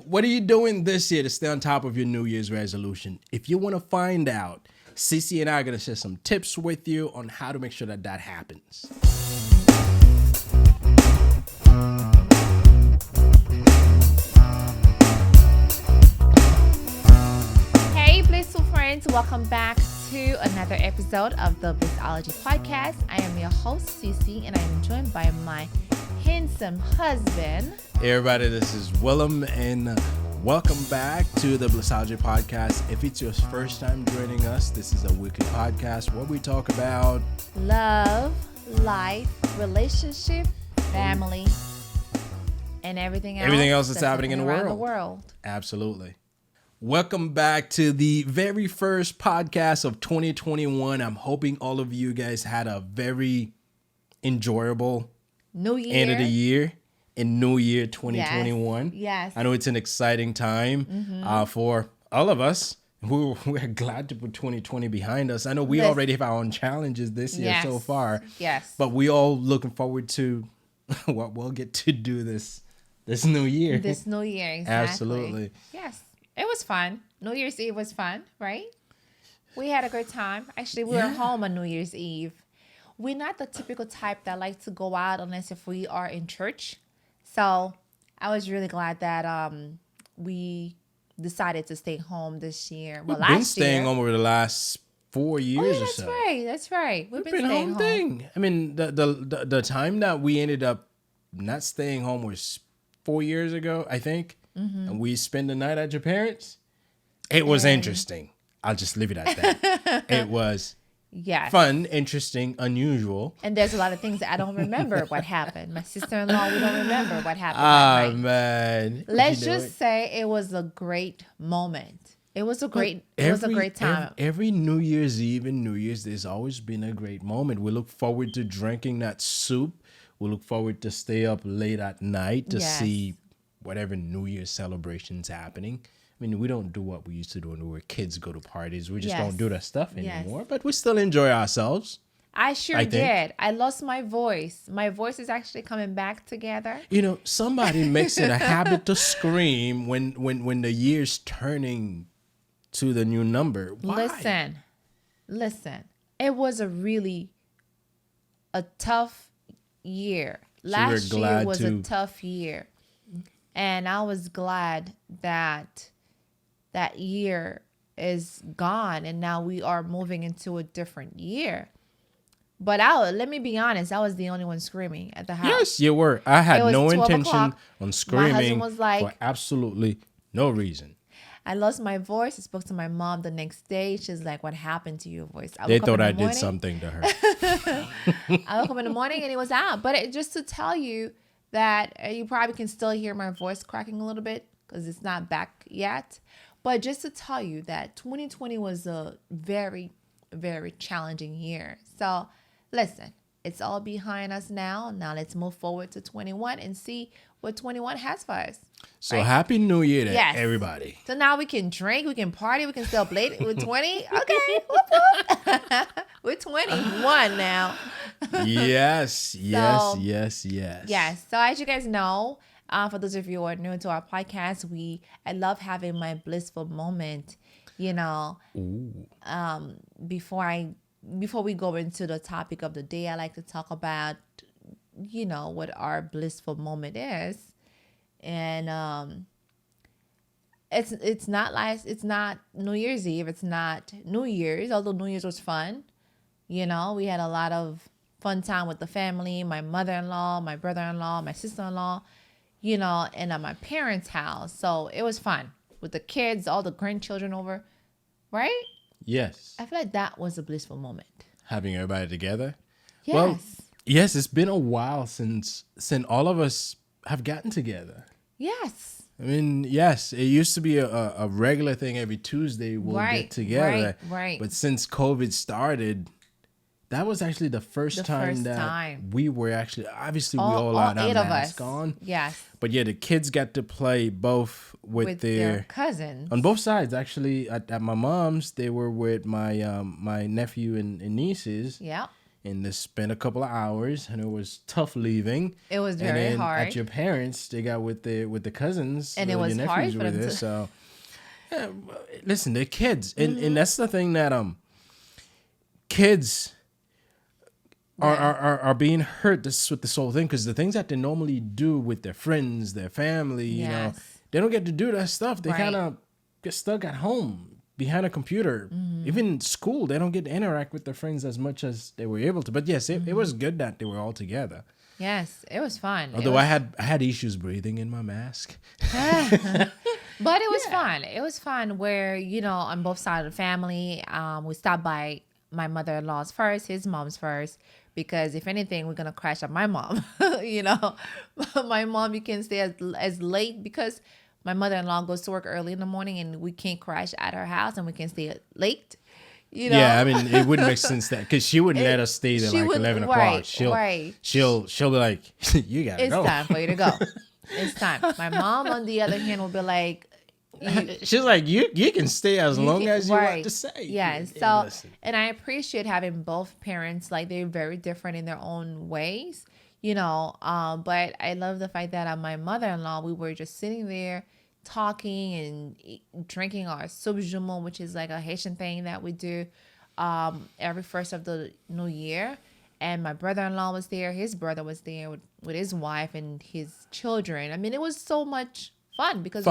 What are you doing this year to stay on top of your New Year's resolution? If you want to find out, Cece and I are going to share some tips with you on how to make sure that that happens. Hey, blissful friends. Welcome back to another episode of the Blissology podcast. I am your host, Cece, and I am joined by my handsome husband. Hey everybody, this is Willem, and welcome back to the Blissology podcast. If it's your first time joining us, this is a weekly podcast where we talk about love, life, relationship, family, and everything else that's happening in the world. Absolutely. Welcome back to the very first podcast of 2021. I'm hoping all of you guys had a very enjoyable New Year. End of the year in New Year 2021. Yes. I know it's an exciting time for all of us. We're glad to put 2020 behind us. I know we already have our own challenges this year so far. Yes. But we all looking forward to what we'll get to do this new year. This new year, exactly. Absolutely. Yes. It was fun. New Year's Eve was fun, right? We had a good time. Actually, we were home on New Year's Eve. We're not the typical type that like to go out unless if we are in church. So I was really glad that we decided to stay home this year. Well, We've been staying home over the last 4 years or so. That's right. We've been home. staying home. I mean, the time that we ended up not staying home was 4 years ago, I think. And we spent the night at your parents. It was interesting. I'll just leave it at that. It was fun, interesting, unusual. And there's a lot of things that I don't remember what happened. My sister-in-law, we don't remember what happened that night. Man. Let's just say it was a great moment. It was a great time. Every New Year's Eve and New Year's, there's always been a great moment. We look forward to drinking that soup. We look forward to stay up late at night to see whatever New Year's celebration's happening. I mean, we don't do what we used to do when we were kids, go to parties. We just don't do that stuff anymore, but we still enjoy ourselves. I did. I lost my voice. My voice is actually coming back together. You know, somebody makes it a habit to scream when the year's turning to the new number. Why? Listen. It was a tough year. Last year was a tough year. And I was glad that that year is gone and now we are moving into a different year. But let me be honest, I was the only one screaming at the house. Yes, you were. I had no intention on screaming. My husband was like, for absolutely no reason. I lost my voice. I spoke to my mom the next day. She's like, what happened to your voice? They thought I did something to her. I woke up in the morning and it was out. But just to tell you that you probably can still hear my voice cracking a little bit because it's not back yet. But just to tell you that 2020 was a very, very challenging year. So listen, it's all behind us now. Now let's move forward to 21 and see what 21 has for us. So Happy New Year to everybody. So now we can drink, we can party, we can celebrate with 20. Okay. Whoop, whoop. We're 21 now. Yes. So as you guys know, for those of you who are new to our podcast, I love having my blissful moment, before we go into the topic of the day, I like to talk about, what our blissful moment is. And it's not New Year's Eve, it's not New Year's, although New Year's was fun. We had a lot of fun time with the family, my mother-in-law, my brother-in-law, my sister-in-law, and at my parents' house. So it was fun with the kids, all the grandchildren over, right? Yes. I feel like that was a blissful moment. Having everybody together? Yes. Well, yes, it's been a while since all of us have gotten together. Yes. I mean, yes, it used to be a regular thing every Tuesday we'll get together. Right. But since COVID started, that was actually the first time we were actually, obviously we all had our masks on. Yes. But yeah, the kids got to play both with their cousins. On both sides, actually. At my mom's, they were with my my nephew and nieces. Yeah. and they spent a couple of hours, and it was tough leaving. It was And very then hard. at your parents, they got with the cousins, And it was your hard nephews for were them there. to- So, yeah, listen, they're kids, and that's the thing that kids are being hurt this with this whole thing, because the things that they normally do with their friends, their family, you know, Yes. they don't get to do that stuff. They Right. kind of get stuck at home behind a computer. Even school, they don't get to interact with their friends as much as they were able to. But yes, it was good that they were all together. Yes, it was fun. Although I had issues breathing in my mask. But it was fun. It was fun where, you know, on both sides of the family, we stopped by my mother-in-law's first, his mom's first, because if anything, we're going to crash at my mom. You know, my mom, you can stay as late because my mother-in-law goes to work early in the morning and we can't crash at her house and we can stay late. You know? Yeah, I mean, it wouldn't make sense that because she wouldn't let us stay there she like would- 11 o'clock. right, She'll right. she'll be like, you gotta It's go. time for you to go. It's time. My mom, on the other hand, will be like, She's like, you can stay as long as you want to say. Yes. Hey, So, listen. and I appreciate having both parents. Like, they're very different in their own ways, you know. But I love the fact that my mother-in-law, we were just sitting there talking and drinking our subjumo, which is like a Haitian thing that we do every first of the new year. And my brother-in-law was there. His brother was there with his wife and his children. I mean, it was so much fun because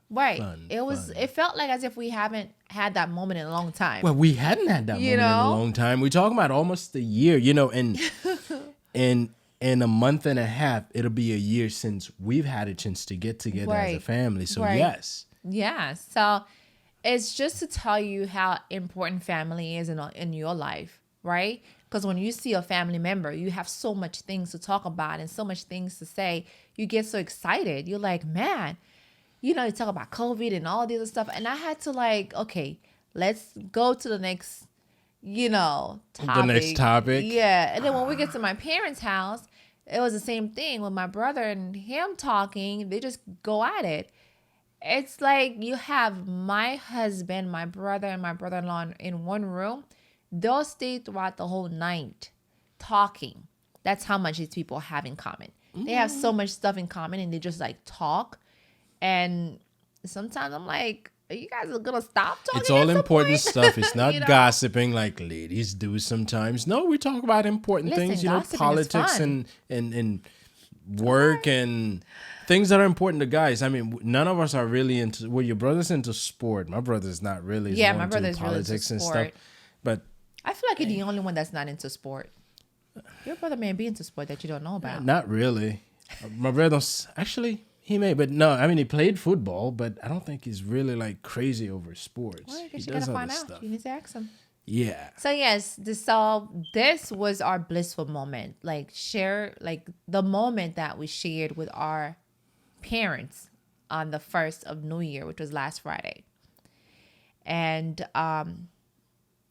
Right. Fun, it was. fun. It felt like as if we haven't had that moment in a long time. Well, we hadn't had that You moment in a know? long time. We're talking about almost a year, you know, and in a month and a half, it'll be a year since we've had a chance to get together as a Right. family. So Right. yes. Yeah. So it's just to tell you how important family is in your life, right? Because when you see a family member, you have so much things to talk about and so much things to say. You get so excited. You're like, man, you know, you talk about COVID and all the other stuff. And I had to like, okay, let's go to the next, you know, topic. The next topic. Yeah. And then when we get to my parents' house, it was the same thing with my brother and him talking. They just go at it. It's like you have my husband, my brother, and my brother-in-law in one room. They'll stay throughout the whole night talking. That's how much these people have in common. They have so much stuff in common and they just like talk. And sometimes I'm like, are you guys gonna stop talking? It's all at some important point? stuff. It's not You know? gossiping like ladies do sometimes. No, we talk about important Listen, things, you know, gossiping is politics fun. and work and things that are important to guys. I mean, none of us are really into, well, your brother's into sport. My brother's not really. He's Yeah, more my into brother's really into politics and sport. stuff. But I feel like you're the only one that's not into sport. Your brother may be into sport that you don't know about. not really. My brother's actually, he may, but no, I mean, he played football, but I don't think he's really like crazy over sports. Well, I He guess you does gotta other find out. stuff. You need to ask him. Yeah. So yes, this was our blissful moment. Like share like the moment that we shared with our parents on the 1st of New Year, which was last Friday. And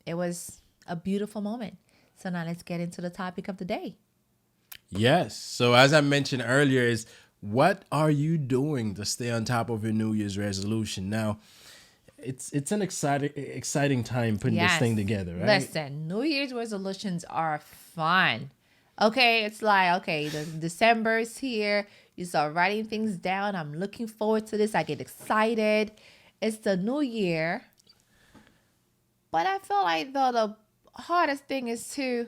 it was a beautiful moment. So now let's get into the topic of the day. Yes. So as I mentioned earlier, is what are you doing to stay on top of your New Year's resolution? Now, it's an exciting time putting this thing together, right? Listen, New Year's resolutions are fun. Okay, it's like, okay, the December's here. You start writing things down. I'm looking forward to this. I get excited. It's the new year. But I feel like though the hardest thing is to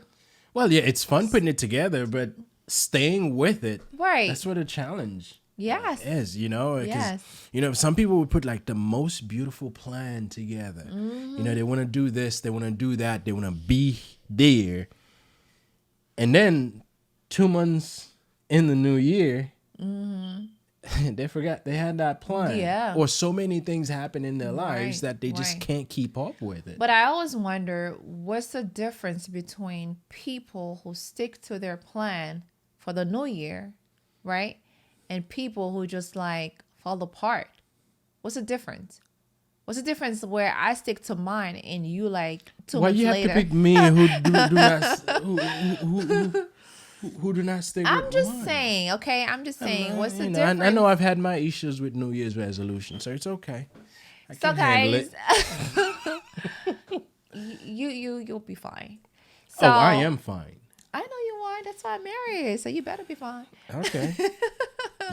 Well, yeah, it's fun putting it together, but staying with it. right. That's what a challenge Yes. is, you know? 'Cause, Yes. you know, some people would put like the most beautiful plan together. You know, they want to do this, they want to do that, they want to be there. And then 2 months in the new year, they forgot they had that plan. Yeah. Or so many things happen in their lives Right, that they just right. can't keep up with it. But I always wonder what's the difference between people who stick to their plan for the new year, right? And people who just like fall apart. What's the difference? What's the difference where I stick to mine and you like 2 Why months you have later? to pick me who do not who do not stick I'm with just mine? saying, okay? I'm just saying, what's the You know, difference? I know I've had my issues with New Year's resolution, so it's okay. I So can handle guys, it. you'll be fine. So Oh, I am fine. I know you are. That's why I'm married. So you better be fine. Okay.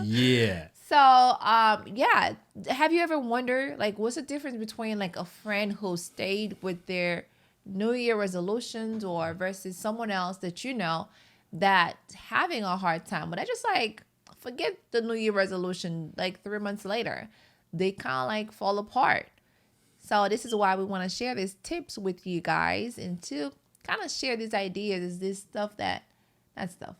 Yeah. So, yeah. Have you ever wondered, like, what's the difference between like a friend who stayed with their New Year resolutions or versus someone else that you know that having a hard time? But I just like forget the New Year resolution. Like 3 months later, they kind of like fall apart. So this is why we want to share these tips with you guys and to kind of share these ideas. Is this stuff that stuff.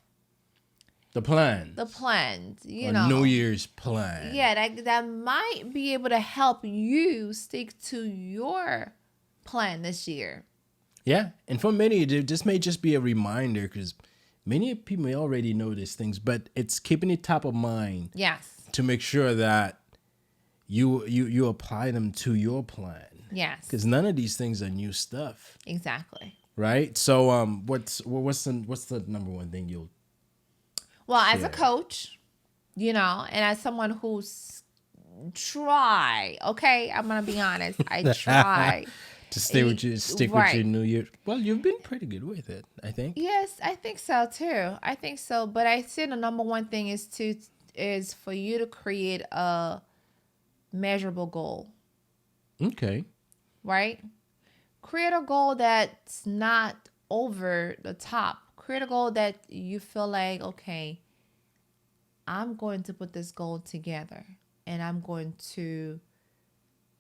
The plan. The plans, you A know. New Year's plan. Yeah, that might be able to help you stick to your plan this year. Yeah. And for many, this may just be a reminder because many people may already know these things, but it's keeping it top of mind. Yes. To make sure that you apply them to your plan. Yes. Because none of these things are new stuff. Exactly. Right? So what's the number one thing you'll Well, as a share? coach, you know, and as someone who's okay, I'm gonna be honest, I try to stick with your New Year? Well, you've been pretty good with it, I think. Yes, I think so too. I think so, but I say the number one thing is for you to create a measurable goal. Okay. Right? Create a goal that's not over the top. Create a goal that you feel like, okay, I'm going to put this goal together and I'm going to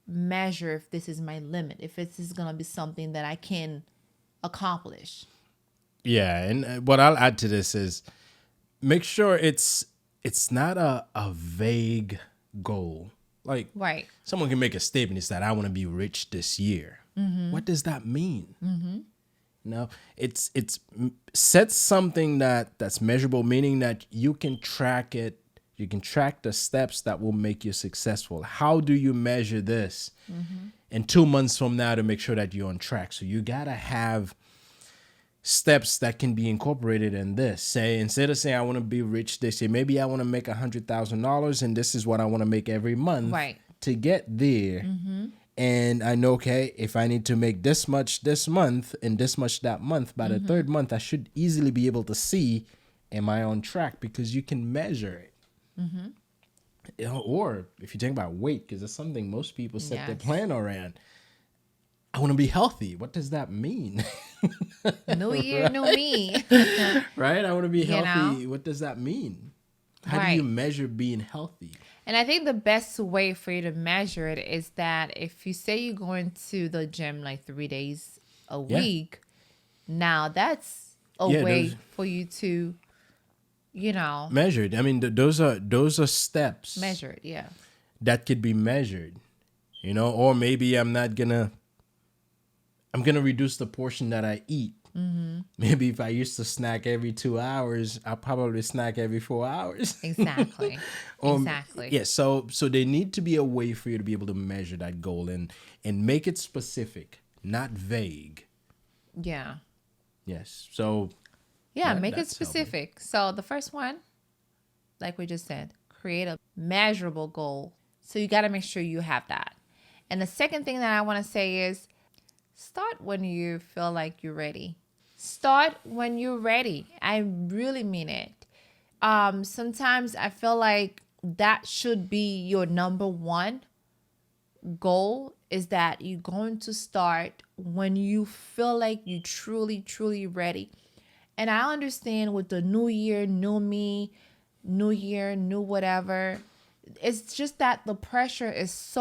measure if this is my limit, if this is going to be something that I can accomplish. Yeah, and what I'll add to this is make sure it's not a vague goal. Like Right. someone can make a statement. It's that I want to be rich this year. Mm-hmm. What does that mean? Mm-hmm. No, it's set something that's measurable, meaning that you can track it. You can track the steps that will make you successful. How do you measure this? Mm-hmm. And 2 months from now to make sure that you're on track? So you gotta have steps that can be incorporated in this. Say, instead of saying I want to be rich this year, maybe I want to make $100,000 and this is what I want to make every month. Right. To get there. Mm-hmm. And I know, okay, if I need to make this much this month and this much that month, by the third month, I should easily be able to see, am I on track? Because you can measure it. Mm-hmm. You know, or if you think about weight, because it's something most people set their plan around. I want to be healthy. What does that mean? New year, new me. Right? I want to be healthy. You know? What does that mean? How do you measure being healthy? And I think the best way for you to measure it is that if you say you're going to the gym like 3 days a week, now that's a way for you to, you know, measured. I mean, those are steps. Measured, yeah. That could be measured, you know, or maybe I'm gonna reduce the portion that I eat. Mm-hmm. Maybe if I used to snack every 2 hours, I'll probably snack every 4 hours. Exactly. Exactly. Yeah. So there need to be a way for you to be able to measure that goal and make it specific, not vague. Yeah. Yes. So. Yeah, make it specific. So the first one, like we just said, create a measurable goal. So you got to make sure you have that. And the second thing that I want to say is start when you feel like you're ready. Start when you're ready. I really mean it. Sometimes I feel like that should be your number one goal, is that you're going to start when you feel like you're truly, truly ready. And I understand with the new year, new me, new year, new whatever. It's just that the pressure is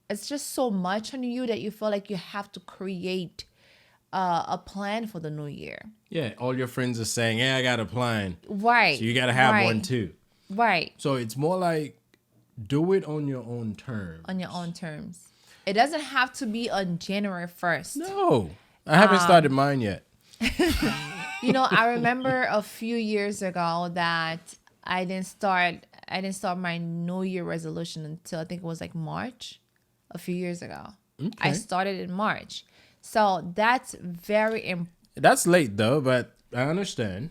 it's just so much on you that you feel like you have to create a plan for the new year. Yeah, all your friends are saying, "Hey, I got a plan." Right. So you got to have one too. Right. So it's more like do it on your own terms. On your own terms. It doesn't have to be on January 1st. No, I haven't started mine yet. You know, I remember a few years ago that I didn't start my New Year resolution until I think it was like March, a few years ago. Okay. I started in March. So that's very important. That's late though, but I understand.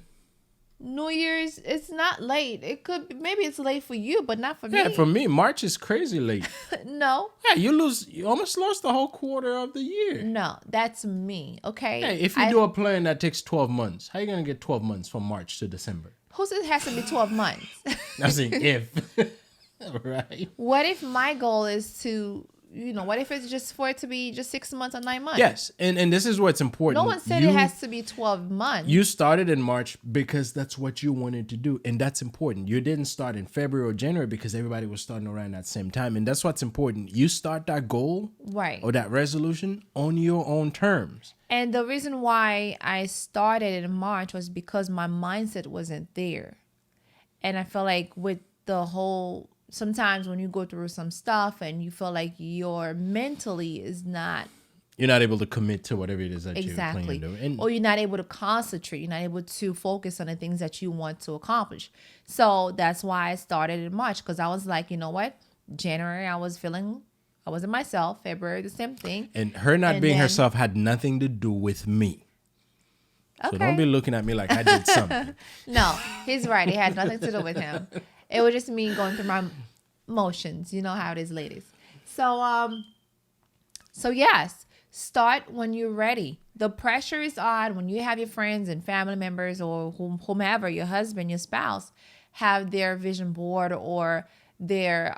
New Year's, it's not late. It could be, maybe it's late for you, but not for Yeah, me. for me, March is crazy late. No, Yeah, you almost lost the whole quarter of the year. no, that's me. Okay. Hey, if you do a plan that takes 12 months, how you going to get 12 months from March to December? Who says it has to be 12 months? I'm saying if. Right? What if my goal is to, what if it's just for it to be just 6 months or 9 months? Yes, and this is what's important. No one said it has to be 12 months. You started in March because that's what you wanted to do, and that's important. You didn't start in February or January because everybody was starting around that same time, and that's what's important. You start that goal Right. or that resolution on your own terms. And the reason why I started in March was because my mindset wasn't there. And I feel like with the whole, sometimes when you go through some stuff and you feel like your mentally is not You're not able to commit to whatever it is that exactly, you're planning to do. And or you're not able to concentrate, you're not able to focus on the things that you want to accomplish. So that's why I started in March, because I was like, you know what? January, I wasn't myself. February, the same thing. And her not And being then- herself had nothing to do with me. Okay. So don't be looking at me like I did something. No, he's right. It had nothing to do with him. It was just me going through my motions. You know how it is, ladies. So yes, start when you're ready. The pressure is on when you have your friends and family members or whomever, your husband, your spouse, have their vision board or their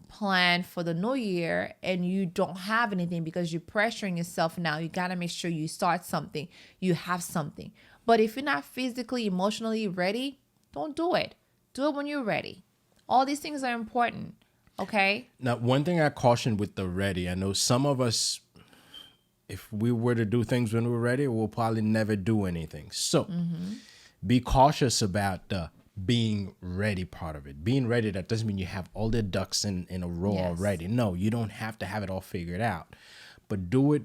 plan for the new year, and you don't have anything because you're pressuring yourself now. You got to make sure you start something, you have something. But if you're not physically, emotionally ready, don't do it. Do it when you're ready. All these things are important. Okay. Now, one thing I caution with the ready, I know some of us, if we were to do things when we're ready, we'll probably never do anything. So be cautious about the being ready part of it. Being ready, that doesn't mean you have all the ducks in a row already. No, you don't have to have it all figured out. But do it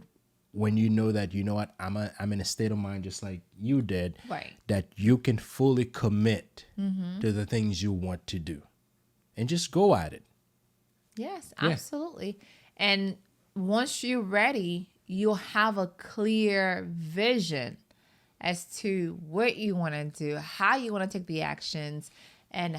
when you know that, you know what, I'm in a state of mind just like you did, Right. that you can fully commit to the things you want to do. And just go at it. Yes, Yeah. absolutely. And once you're ready, you'll have a clear vision as to what you want to do, how you want to take the actions, and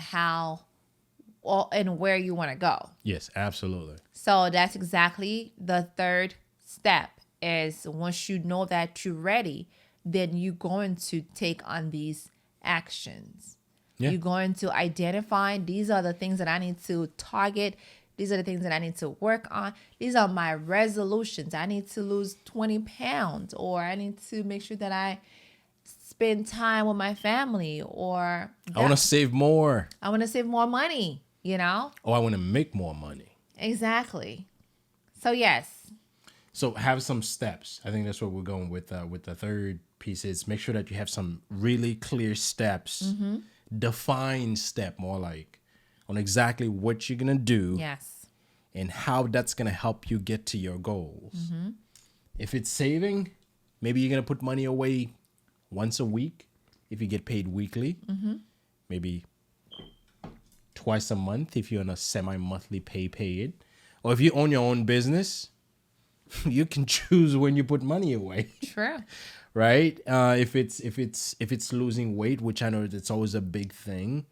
and where you want to go. Yes, absolutely. So that's exactly the third step, is once you know that you're ready, then you're going to take on these actions. Yeah. You're going to identify, these are the things that I need to target. These are the things that I need to work on. These are my resolutions. I need to lose 20 pounds, or I need to make sure that I spend time with my family, or I want to save more. I want to save more money, Or I want to make more money. Exactly. So yes. So have some steps. I think that's what we're going with the third piece is make sure that you have some really clear steps, defined step more like on exactly what you're going to do Yes. and how that's going to help you get to your goals. If it's saving, maybe you're going to put money away once a week if you get paid weekly. Maybe twice a month if you're on a semi-monthly paid. Or if you own your own business, you can choose when you put money away. True. Right? If it's losing weight, which I know that's always a big thing,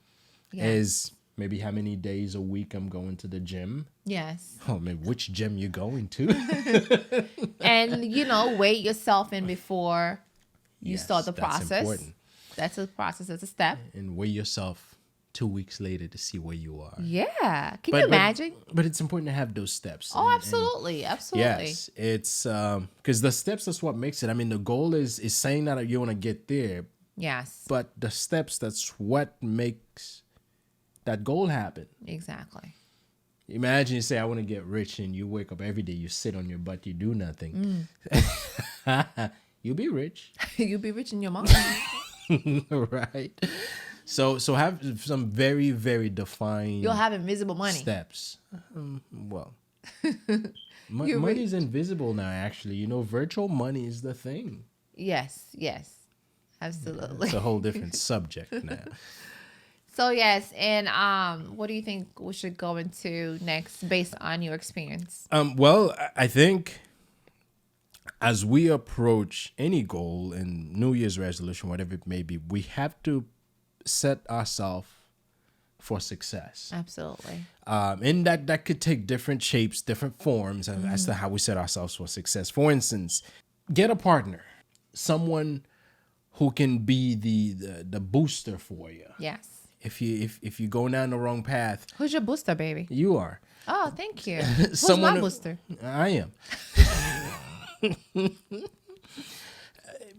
is maybe how many days a week I'm going to the gym. Yes. Oh man, which gym you going to? And weigh yourself in before you Yes, start the that's process. important. That's a process. That's a step. And weigh yourself 2 weeks later to see where you are. Yeah. Can you imagine? But it's important to have those steps. Oh, absolutely. Absolutely. Yes, it's because the steps is what makes it. I mean, the goal is saying that you want to get there, Yes. but the steps, that's what makes that goal happen. Exactly. Imagine you say, I want to get rich, and you wake up every day, you sit on your butt, you do nothing. You'll be rich. You'll be rich in your mind. Right? So have some very, very defined You'll have invisible money. steps. Well, You're money's invisible now, actually. Virtual money is the thing. Yes. Yes. Absolutely. It's a whole different subject now. So yes, and what do you think we should go into next based on your experience? Well, I think as we approach any goal and New Year's resolution, whatever it may be, we have to set ourselves for success. Absolutely. And that could take different shapes, different forms as to how we set ourselves for success. For instance, get a partner, someone who can be the booster for you. Yes. If you go down the wrong path, Who's your booster, baby? you are. Oh, thank you. Who's my booster? I am.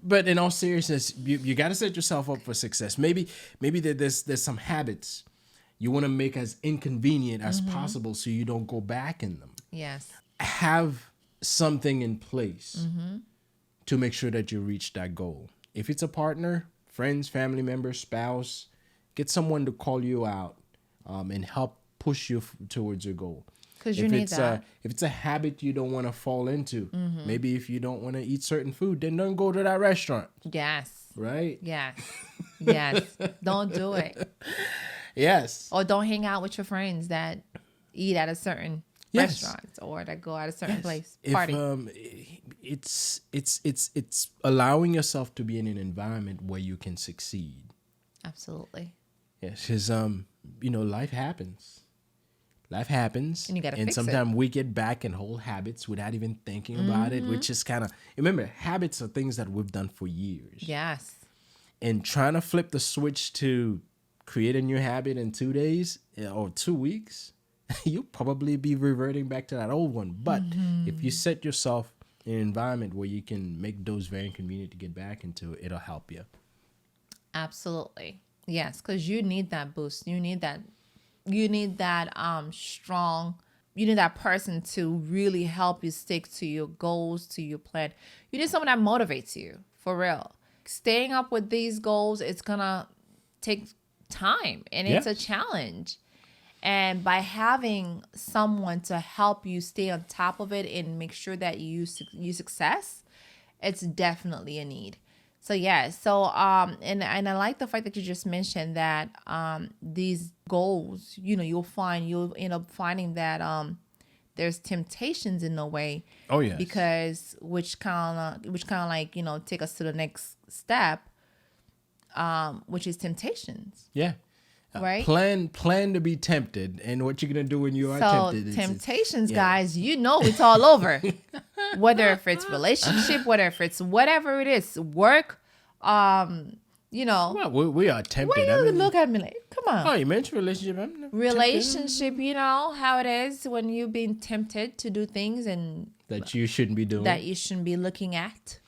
But in all seriousness, you got to set yourself up for success. Maybe there's some habits you want to make as inconvenient as possible so you don't go back in them. Yes. Have something in place to make sure that you reach that goal. If it's a partner, friends, family member, spouse, get someone to call you out and help push you towards your goal. Because you need that. If it's a habit you don't want to fall into, maybe if you don't want to eat certain food, then don't go to that restaurant. Yes. Right? Yes. Yes. Don't do it. Yes. Or don't hang out with your friends that eat at a certain restaurant or that go at a certain place. Party. It's allowing yourself to be in an environment where you can succeed. Absolutely. Yes, because life happens. Life happens, and you gotta fix it. Sometimes we get back in whole habits without even thinking about it, which is kind of, remember, habits are things that we've done for years. Yes. And trying to flip the switch to create a new habit in 2 days or 2 weeks, you'll probably be reverting back to that old one. But if you set yourself in an environment where you can make those very inconvenient to get back into, it'll help you. Absolutely. Yes, because you need that boost. You need that strong, you need that person to really help you stick to your goals, to your plan. You need someone that motivates you, for real. Staying up with these goals, it's gonna take time and it's a challenge. And by having someone to help you stay on top of it and make sure that you success, it's definitely a need. So and I like the fact that you just mentioned that these goals, you'll end up finding that there's temptations in the way. Oh yeah. Because which kind of like take us to the next step, which is temptations. Yeah. Right. Plan to be tempted, and what you're gonna do when you are tempted. Temptations, guys, it's all over. Whether if it's relationship, whether if it's whatever it is, work, Well, we are tempted. Why you look at me like, come on? Oh, you mentioned relationship. Relationship, how it is when you've been tempted to do things and that you shouldn't be doing. That you shouldn't be looking at.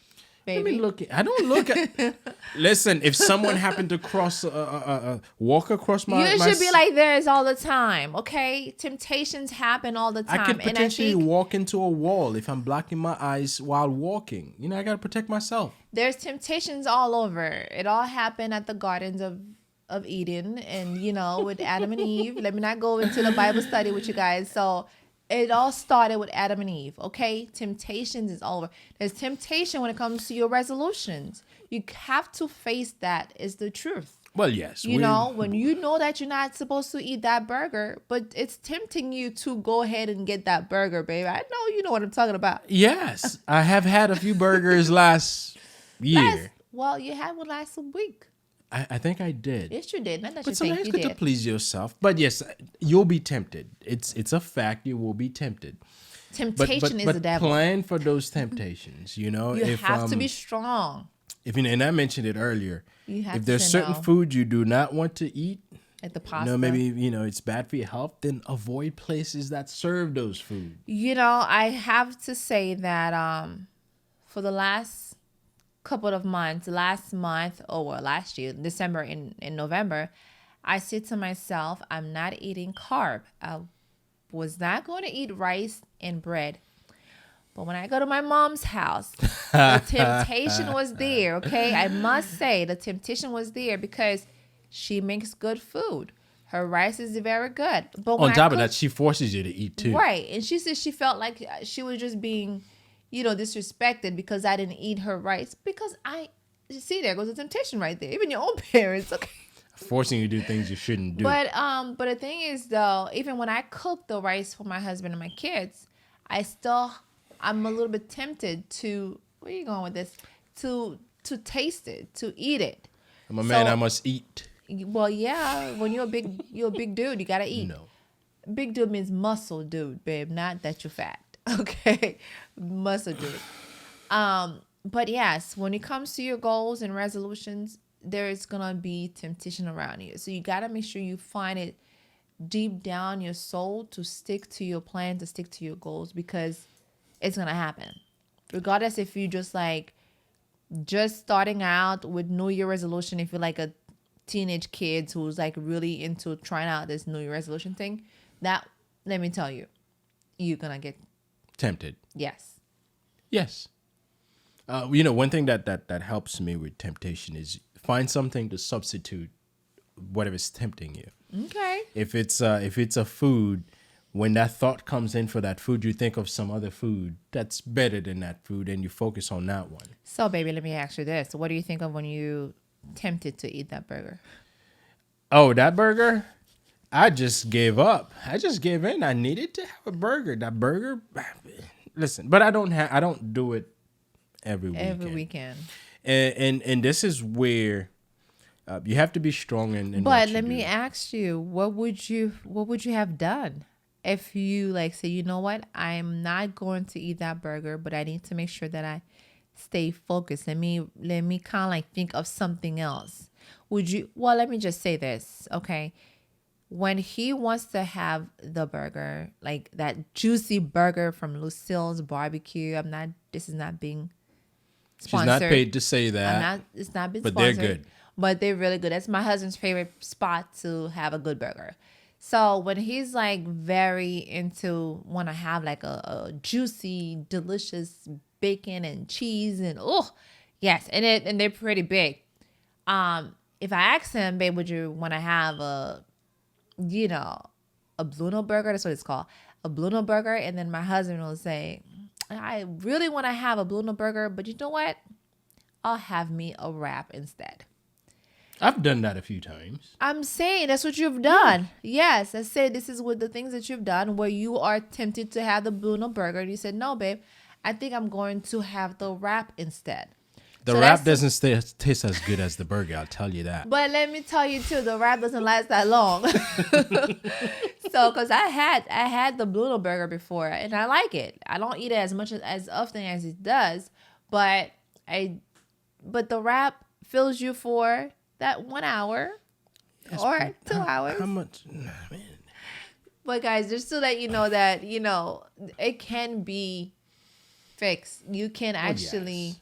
Baby. I don't look at. Listen, if someone happened to walk across my, you should be like this all the time, okay? Temptations happen all the time. I could potentially walk into a wall if I'm blocking my eyes while walking. I gotta protect myself. There's temptations all over. It all happened at the gardens of Eden, and with Adam and Eve. Let me not go into the Bible study with you guys. So. It all started with Adam and Eve, okay? Temptations is all over. There's temptation when it comes to your resolutions. You have to face that. Is the truth. Well, yes. When you know that you're not supposed to eat that burger, but it's tempting you to go ahead and get that burger, baby. I know you know what I'm talking about. Yes. I have had a few burgers last year. You had one last week. I think I did. Yes, you did. But sometimes it's good to please yourself. But yes, you'll be tempted. It's a fact. You will be tempted. Temptation is the devil. But plan for those temptations. You have to be strong. And I mentioned it earlier. If there's certain know. food you do not want to eat, at the pasta, maybe it's bad for your health, then avoid places that serve those foods. I have to say that for the last couple of months, last year, December and November, I said to myself, I'm not eating carb. I was not going to eat rice and bread. But when I go to my mom's house, the temptation was there, okay? I must say the temptation was there because she makes good food. Her rice is very good. But on top of that, she forces you to eat too. Right. And she said she felt like she was just being disrespected because I didn't eat her rice. Because there goes the temptation right there. Even your own parents, okay, forcing you to do things you shouldn't do. But the thing is though, even when I cook the rice for my husband and my kids, I still I'm a little bit tempted to, where are you going with this? To taste it, to eat it. I'm a man, I must eat. Well, yeah, when you're a big dude, you gotta eat. No. Big dude means muscle dude, babe, not that you're fat. Okay, muscle dude. But yes, when it comes to your goals and resolutions, there is gonna be temptation around you. So you gotta make sure you find it deep down your soul to stick to your plan, to stick to your goals, because it's gonna happen. Regardless if you just starting out with New Year resolution, if you're like a teenage kid who's like really into trying out this New Year resolution thing, that, let me tell you, you're gonna get tempted. Yes. One thing that helps me with temptation is find something to substitute whatever's tempting you. Okay. If it's a food, when that thought comes in for that food, you think of some other food that's better than that food, and you focus on that one. So, baby, let me ask you this: what do you think of when you tempted to eat that burger? Oh, that burger? I just gave up. I just gave in. I needed to have a burger. That burger. Listen, but I don't do it every weekend. Every weekend. And this is where you have to be strong in. But let me ask you, what would you have done if you say, you know what, I'm not going to eat that burger, but I need to make sure that I stay focused. Let me kind of think of something else. Would you? Well, let me just say this, okay? When he wants to have the burger, like that juicy burger from Lucille's Barbecue, this is not being sponsored. She's not paid to say that. It's not been but sponsored. But they're good. But they're really good. That's my husband's favorite spot to have a good burger. So when he's very into want to have a juicy, delicious bacon and cheese and yes, and they're pretty big. If I ask him, babe, would you want to have a Bruno burger? That's what it's called, a Bruno burger. And then my husband will say, I really want to have a Bruno burger, but you know what? I'll have me a wrap instead. I've done that a few times. I'm saying that's what you've done. Yes, I said this is what the things that you've done where you are tempted to have the Bruno burger. And you said, no, babe, I think I'm going to have the wrap instead. The wrap doesn't taste as good as the burger, I'll tell you that. But let me tell you too, the wrap doesn't last that long. So, because I had the Bruno burger before, and I like it. I don't eat it as often as it does, but the wrap fills you for that 1 hour or 2 hours. How much? Man. But guys, just to let you know that it can be fixed. You can actually. Yes.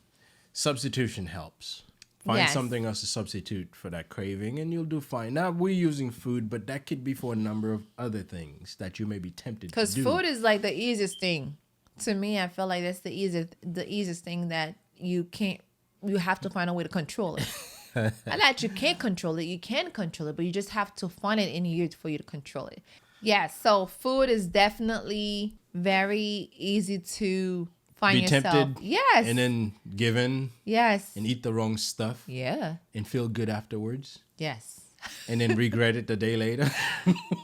Substitution helps. Find something else to substitute for that craving, and you'll do fine. Now, we're using food, but that could be for a number of other things that you may be tempted to do. Because food is the easiest thing. To me, I feel like that's the easiest thing that you have to find a way to control it. Not that you can't control it. You can control it, but you just have to find it in you for you to control it. Yes, so food is definitely very easy to find yourself. Tempted, yes, and then give in, yes, and eat the wrong stuff, yeah, and feel good afterwards, yes, and then regret it the day later.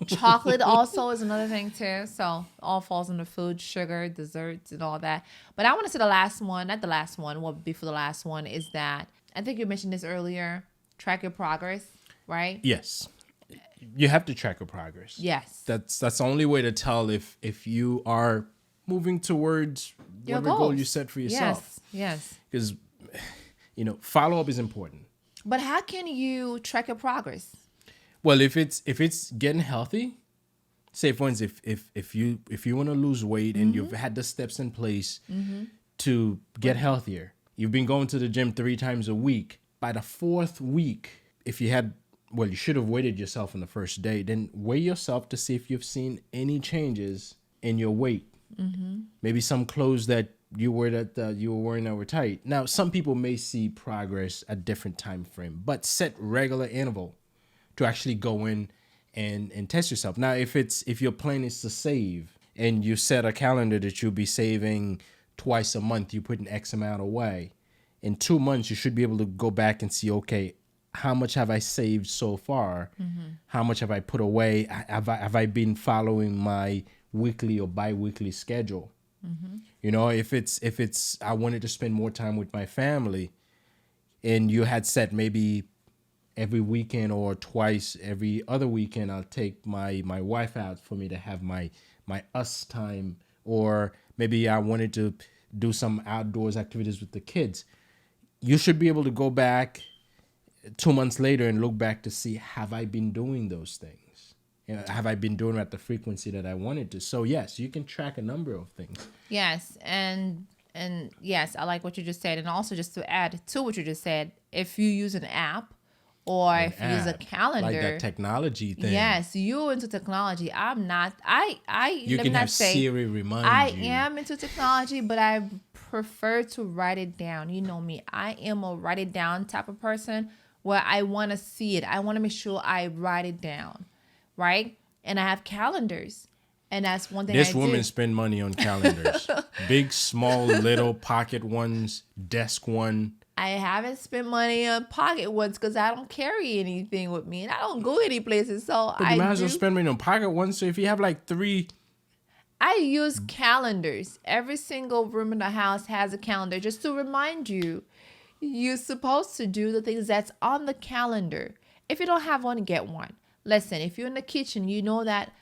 Chocolate also is another thing too. So all falls under food, sugar, desserts, and all that. But I want to say the last one, not the last one, what before the last one is that I think you mentioned this earlier. Track your progress, right? Yes. You have to track your progress. Yes. That's the only way to tell if you are moving towards whatever goal you set for yourself. Yes. Because follow-up is important. But how can you track your progress? Well, if it's getting healthy, say for instance, if you want to lose weight and you've had the steps in place to get healthier, you've been going to the gym 3 times a week. By the 4th week, if you should have weighted yourself on the first day. Then weigh yourself to see if you've seen any changes in your weight. Mm-hmm. Maybe some clothes that you were wearing that were tight. Now, some people may see progress at different time frame, but set regular interval to actually go in and test yourself. Now, if your plan is to save and you set a calendar that you'll be saving twice a month, you put an X amount away. In 2 months, you should be able to go back and see, okay, how much have I saved so far? Mm-hmm. How much have I put away? Have I been following my weekly or bi-weekly schedule? You know, if it's I wanted to spend more time with my family, and you had set maybe every weekend or twice every other weekend, I'll take my wife out for me to have my us time, or maybe I wanted to do some outdoors activities with the kids. You should be able to go back 2 months later and look back to see, have I been doing those things? You know, have I been doing it at the frequency that I wanted to? So yes, you can track a number of things. Yes, and yes, I like what you just said. And also, just to add to what you just said, if you use an app or if you use a calendar, like that technology thing. Yes, you into technology. I'm not. I You let can me not have say Siri remind I you. am into technology, but I prefer to write it down. You know me. I am a write it down type of person where I want to see it. I want to make sure I write it down, right? And I have calendars, and that's one thing. This I woman do. spend money on calendars. Big, small, little, pocket ones, desk one. I haven't spent money on pocket ones because I don't carry anything with me, and I don't go any places. So But you might as well spend money on pocket ones. So if you have like 3, I use calendars. Every single room in the house has a calendar just to remind you you're supposed to do the things that's on the calendar. If you don't have one, get one. Listen, if you're in the kitchen, you know that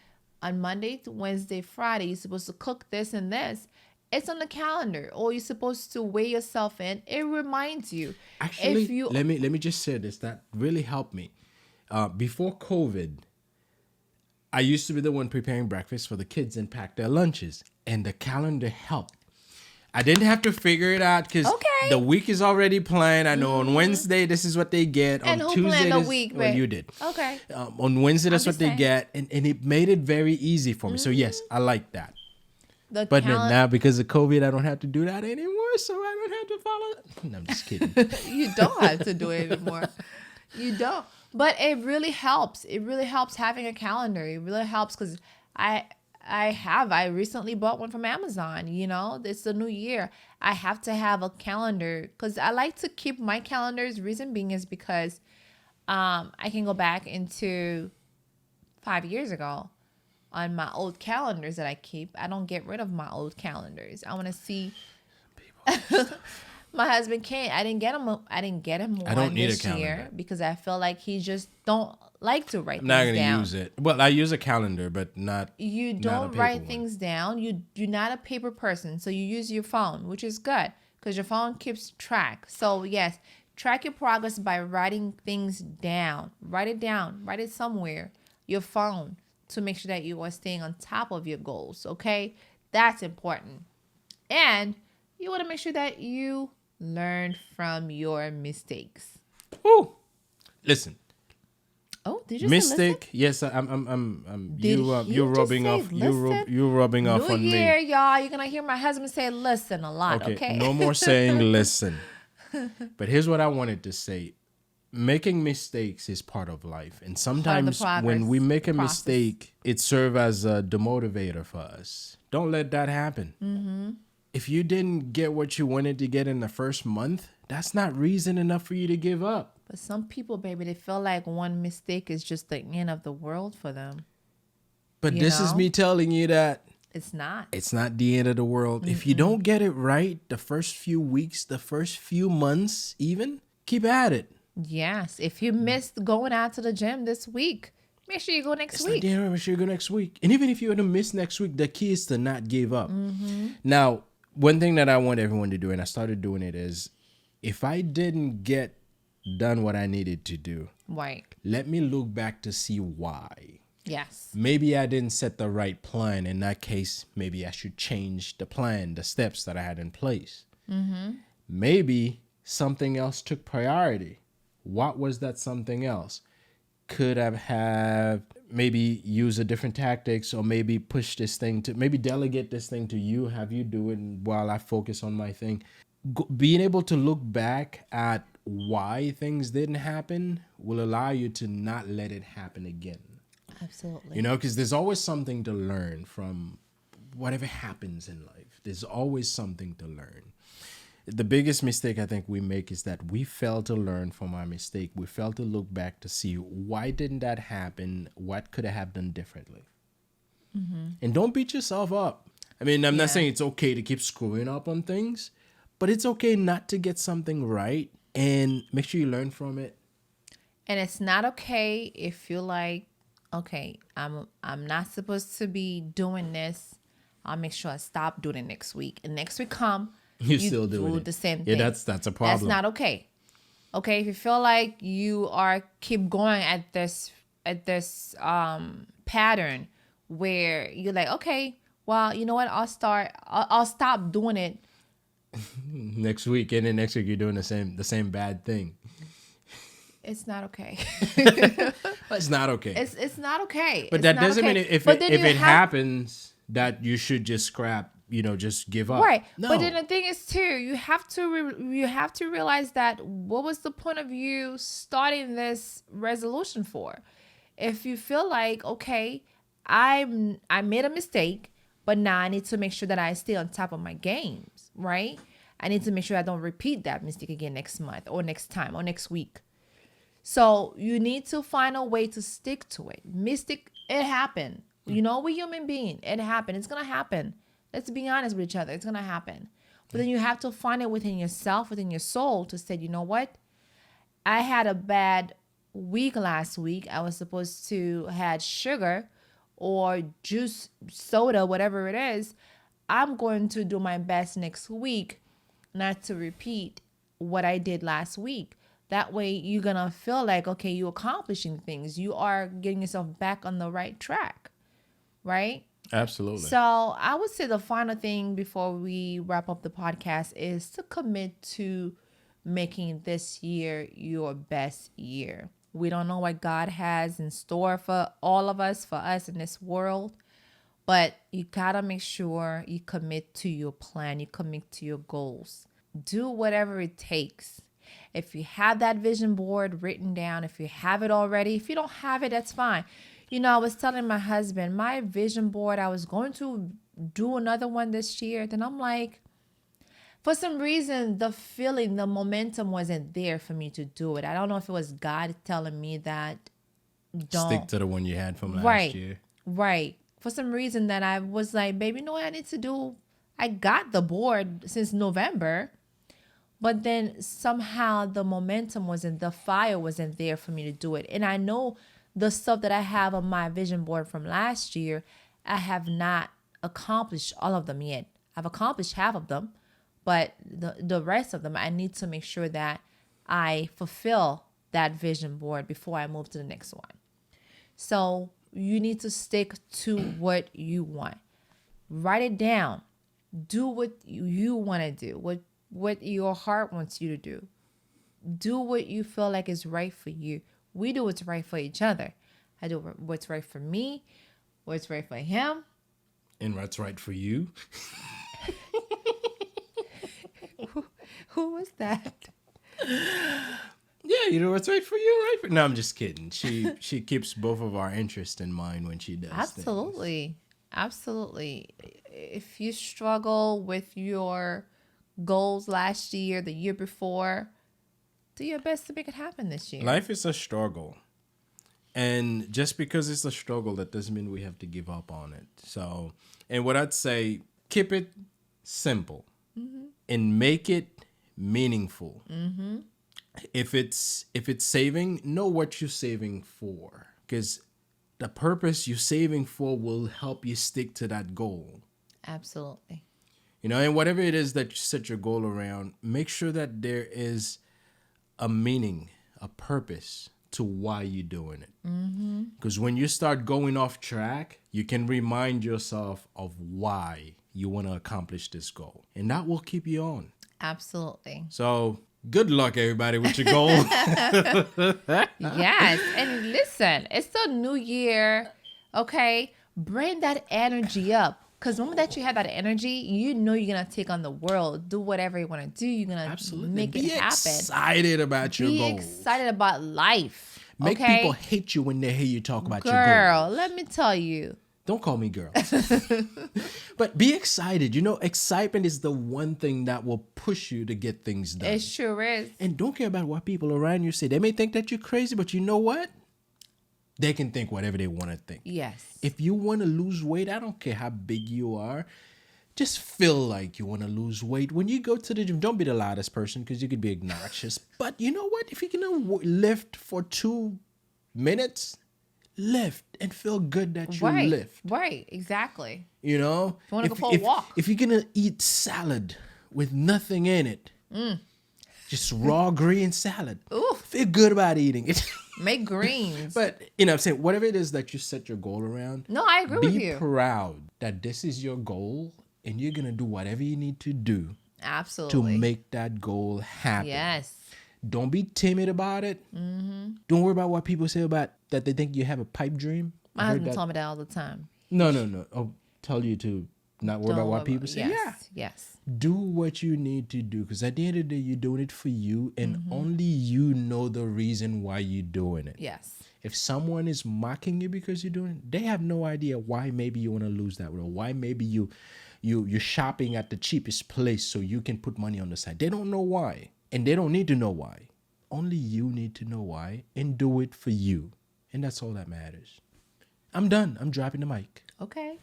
on Monday, Wednesday, Friday, you're supposed to cook this and this. It's on the calendar, or you're supposed to weigh yourself in. It reminds you. actually, If you let me just say this. That really helped me. Before COVID, I used to be the one preparing breakfast for the kids and pack their lunches, and the calendar helped. I didn't have to figure it out because Okay. the week is already planned. I know on Wednesday this is what they get. And on who Tuesday, planned a this, week, well, babe? you did. Okay. On Wednesday, that's I'm what they just get, and it made it very easy for me. So yes, I like that. The But calendar. now because of COVID, I don't have to do that anymore, so I don't have to follow. No, I'm just kidding. You don't have to do it anymore. You don't. But it really helps. It really helps having a calendar. It really helps because I recently bought one from Amazon. You know, it's the new year. I have to have a calendar because I like to keep my calendars. Reason being is because I can go back into 5 years ago on my old calendars that I keep. I don't get rid of my old calendars. I want to see. My husband can't. I didn't get him one I don't need a this year calendar. because I feel like he just don't like to write I'm not things going to down. use it. Well, I use a calendar, but not. You not a don't paper write one. things down. You're not a paper person, so you use your phone, which is good because your phone keeps track. So yes, track your progress by writing things down. Write it down. Write it somewhere. Your phone, to make sure that you are staying on top of your goals. Okay, that's important, and you want to make sure that you learn from your mistakes. Woo! Listen, Oh, did you say listen? mistake. Yes, I'm. Did You're he just rubbing say off. listen? You're rubbing off New on year, me. y'all. You're gonna hear my husband say "listen" a lot. Okay. No more saying listen. But here's what I wanted to say. Making mistakes is part of life. And sometimes when we make a process. mistake, it serves as a demotivator for us. Don't let that happen. Mm-hmm. If you didn't get what you wanted to get in the first month, that's not reason enough for you to give up. But some people, baby, they feel like one mistake is just the end of the world for them. But You this is know? me telling you that It's not. it's not the end of the world. If you don't get it right the first few weeks, the first few months even, keep at it. Yes. If you missed going out to the gym this week, make sure you go next It's week. like, damn, I should go next week. And even if you're going to miss next week, the key is to not give up. Mm-hmm. Now, one thing that I want everyone to do, and I started doing it, is if I didn't get done what I needed to do, Right. let me look back to see why. Yes. Maybe I didn't set the right plan. In that case, maybe I should change the plan, the steps that I had in place. Mm-hmm. Maybe something else took priority. What was that something else? Could I have maybe use a different tactics, or maybe push this thing to, maybe delegate this thing to you, have you do it while I focus on my thing. Being able to look back at why things didn't happen will allow you to not let it happen again. Absolutely. You know, because there's always something to learn from whatever happens in life. There's always something to learn. The biggest mistake I think we make is that we fail to learn from our mistake. We fail to look back to see why didn't that happen? What could I have done differently? Mm-hmm. And don't beat yourself up. I mean, I'm Yeah. not saying it's okay to keep screwing up on things, but it's okay not to get something right and make sure you learn from it. And it's not okay if you're like, okay, I'm not supposed to be doing this. I'll make sure I stop doing it next week. And next week come, You still doing do it. the same Yeah, thing. that's a That's problem. not okay. Okay, if you feel like you are keep going at this pattern where you're like, okay, well, you know what? I'll stop doing it. Next week, and then next week you're doing the same bad thing. It's not okay. It's not okay. It's not okay. But It's that not doesn't okay. mean if But then you it have- happens that you should just scrap, just give up. Right. No. But then the thing is too, you have to realize that what was the point of you starting this resolution for? If you feel like, okay, I made a mistake, but now I need to make sure that I stay on top of my games, right? I need to make sure I don't repeat that mistake again next month or next time or next week. So you need to find a way to stick to it. Mistake, it happened. We're human being. It happened. It's going to happen. Let's be honest with each other. It's going to happen. But then you have to find it within yourself, within your soul to say, you know what? I had a bad week last week. I was supposed to had sugar or juice, soda, whatever it is. I'm going to do my best next week not to repeat what I did last week. That way you're going to feel like, okay, you're accomplishing things. You are getting yourself back on the right track, right? Absolutely. So I would say the final thing before we wrap up the podcast is to commit to making this year your best year. We don't know what God has in store for all of us, for us in this world, but you gotta make sure you commit to your plan, you commit to your goals. Do whatever it takes. If you have that vision board written down, if you have it already, if you don't have it, that's fine. I was telling my husband, my vision board, I was going to do another one this year. Then I'm like, for some reason, the feeling, the momentum wasn't there for me to do it. I don't know if it was God telling me that don't. Stick to the one you had from last Right. year. Right. For some reason that I was like, baby, you know what I need to do? I got the board since November. But then somehow the momentum wasn't, the fire wasn't there for me to do it. And I know the stuff that I have on my vision board from last year, I have not accomplished all of them yet. I've accomplished half of them, but the rest of them, I need to make sure that I fulfill that vision board before I move to the next one. So you need to stick to what you want. Write it down. Do what you want to do, what your heart wants you to do. Do what you feel like is right for you. We do what's right for each other. I do what's right for me, what's right for him. And what's right for you. Who was that? Yeah, you know what's right for you, right? No, I'm just kidding. She keeps both of our interests in mind when she does Absolutely. Absolutely. If you struggle with your goals last year, the year before, do your best to make it happen this year. Life is a struggle. And just because it's a struggle, that doesn't mean we have to give up on it. So, and what I'd say, keep it simple and make it meaningful. If it's saving, know what you're saving for, because the purpose you're saving for will help you stick to that goal. Absolutely. And whatever it is that you set your goal around, make sure that there is a meaning, a purpose to why you're doing it. Because when you start going off track, you can remind yourself of why you want to accomplish this goal. And that will keep you on. Absolutely. So good luck, everybody, with your goal. Yes. And listen, it's the new year. Okay. Bring that energy up. Because the moment that you have that energy, you know you're going to take on the world. Do whatever you want to do. You're going to make it happen. Be excited about your goal. Be excited about life. Make okay? people hate you when they hear you talk about your goal. Girl, let me tell you. Don't call me girl. But be excited. Excitement is the one thing that will push you to get things done. It sure is. And don't care about what people around you say. They may think that you're crazy, but you know what? They can think whatever they want to think. Yes. If you want to lose weight, I don't care how big you are. just feel like you want to lose weight. When you go to the gym, don't be the loudest person because you could be obnoxious. But you know what? If you're going to lift for 2 minutes, lift and feel good that you lift. Right, exactly. You know? You want to go for a walk. If you're going to eat salad with nothing in it, just raw green salad, feel good about eating it. Make greens. But, you know what I'm saying? Whatever it is that you set your goal around. No, I agree with you. Be proud that this is your goal and you're going to do whatever you need to do. Absolutely. To make that goal happen. Yes. Don't be timid about it. Mm-hmm. Don't worry about what people say about that they think you have a pipe dream. My husband told me that all the time. No. I'll tell you to not worry about what people say. Yes. Do what you need to do because at the end of the day, you're doing it for you and only you know the reason why you're doing it. Yes. If someone is mocking you because you're doing it, they have no idea why maybe you want to lose that weight or why maybe you're shopping at the cheapest place so you can put money on the side. They don't know why. And they don't need to know why. Only you need to know why and do it for you. And that's all that matters. I'm done. I'm dropping the mic. Okay.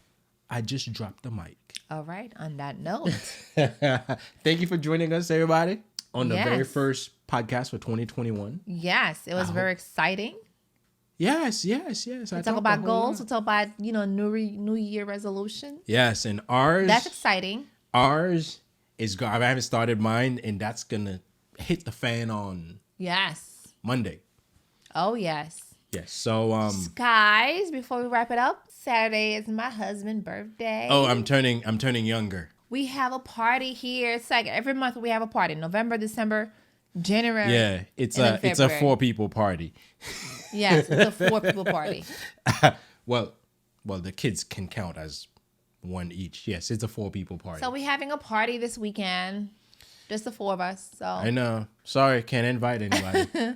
I just dropped the mic. All right. On that note. Thank you for joining us, everybody, on the very first podcast for 2021. Yes. It was very exciting. Yes. We talk about goals. We talk about, New Year resolution. Yes. And ours. That's exciting. Ours is, I haven't started mine, and that's going to hit the fan on Monday. Oh, yes. Yes. So, guys, before we wrap it up, Saturday is my husband's birthday. Oh, I'm turning younger. We have a party here. It's like every month we have a party. November, December, January. Yeah, it's a 4-people party. Yes, it's a 4-people party. Well, the kids can count as one each. Yes, it's a 4-people party. So we're having a party this weekend. Just the 4 of us. So I know. Sorry, can't invite anybody.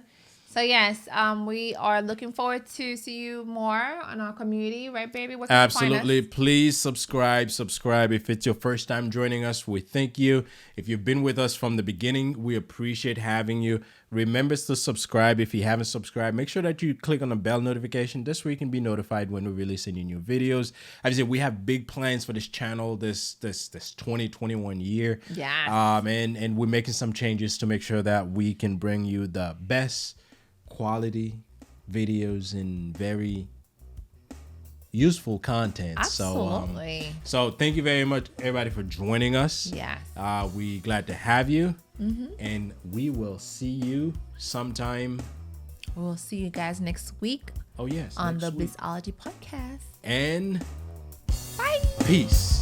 So yes, we are looking forward to see you more on our community, right, baby? Where can Absolutely. you find us? Please subscribe. If it's your first time joining us, we thank you. If you've been with us from the beginning, we appreciate having you. Remember to subscribe if you haven't subscribed. Make sure that you click on the bell notification. This way you can be notified when we release any new videos. As I said, we have big plans for this channel this 2021 year. Yeah. And we're making some changes to make sure that we can bring you the best quality videos and very useful content. Absolutely. So thank you very much, everybody, for joining us. Yes. We glad to have you. And we will see you sometime. We'll see you guys next week. Oh, yes. On the Blissology podcast. And bye. Peace.